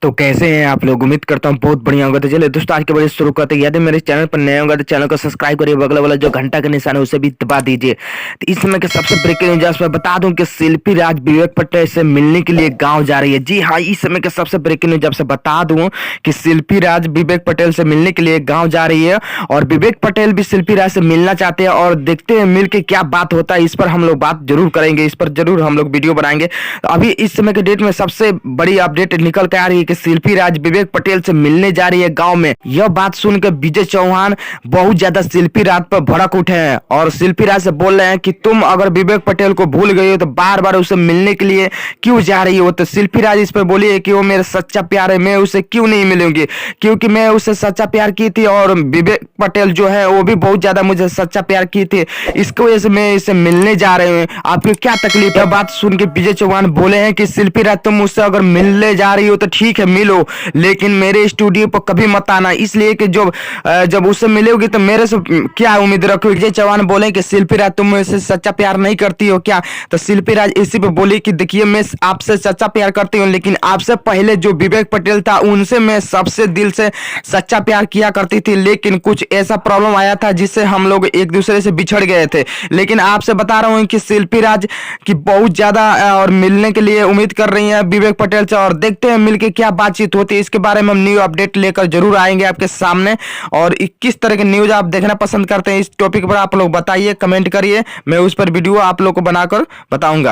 तो कैसे हैं आप लोग। उम्मीद करता हूँ बहुत बढ़िया होगा। तो चलिए दोस्तों, आज के बड़े शुरू करते हैं। यदि मेरे चैनल पर नए होगा तो चैनल को सब्सक्राइब करिए, बगल वाला जो घंटा का निशान है उसे भी दबा दीजिए। तो इस समय के सबसे ब्रेकिंग न्यूज में बता दूं कि शिल्पी राज विवेक पटेल से मिलने के लिए गांव जा रही है। जी हाँ, इस समय के सबसे ब्रेकिंग न्यूज आपसे बता दूं कि शिल्पी राज विवेक पटेल से मिलने के लिए गाँव जा रही है और विवेक पटेल भी शिल्पी राज से मिलना चाहते हैं। और देखते हैं मिल के क्या बात होता है। इस पर हम लोग बात जरूर करेंगे, इस पर जरूर हम लोग वीडियो बनाएंगे। तो अभी इस समय के डेट में सबसे बड़ी अपडेट निकल के आ रही है कि शिल्पी राज विवेक पटेल से मिलने जा रही है गांव में। यह बात सुनकर विजय चौहान बहुत ज्यादा शिल्पी राज पर भड़क उठे हैं और शिल्पी राज से बोल रहे हैं कि तुम अगर विवेक पटेल को भूल गई हो तो बार बार उसे मिलने के लिए क्यों जा रही हो। तो शिल्पी राज इस पर बोली है कि वो मेरा सच्चा प्यार है, मैं उसे क्यों नहीं मिलूंगी, क्योंकि मैं उसे सच्चा प्यार की थी और विवेक पटेल जो है वो भी बहुत ज्यादा मुझे सच्चा प्यार की थी, इसकी वजह से मैं इसे मिलने जा रहे हूँ। आपको क्या तकलीफ है। बात सुन के विजय चौहान बोले हैं कि शिल्पी राज तुम मुझसे अगर मिलने जा रही हो तो ठीक है मिलो, लेकिन मेरे स्टूडियो पर कभी मत आना, इसलिए कि जब उससे मिलोगी तो मेरे से क्या उम्मीद रखोगे। विजय चौहान बोले कि शिल्पी राज तुम मुझसे सच्चा प्यार नहीं करती हो क्या। तो शिल्पी राज इसी पे बोली कि देखिए मैं आपसे सच्चा प्यार करती हूँ, लेकिन आपसे पहले जो विवेक पटेल था उनसे मैं सबसे दिल से सच्चा प्यार किया करती थी, लेकिन कुछ ऐसा प्रॉब्लम आया था जिससे हम लोग एक दूसरे से बिछड़ गए थे। लेकिन आपसे बता रहा हूँ कि शिल्पी राज की बहुत ज्यादा और मिलने के लिए उम्मीद कर रही है विवेक पटेल से, और देखते हैं मिलके क्या बातचीत होती है। इसके बारे में हम न्यू अपडेट लेकर जरूर आएंगे आपके सामने। और किस तरह के न्यूज आप देखना पसंद करते हैं, इस टॉपिक पर आप लोग बताइए, कमेंट करिए, मैं उस पर वीडियो आप लोग को बनाकर बताऊंगा।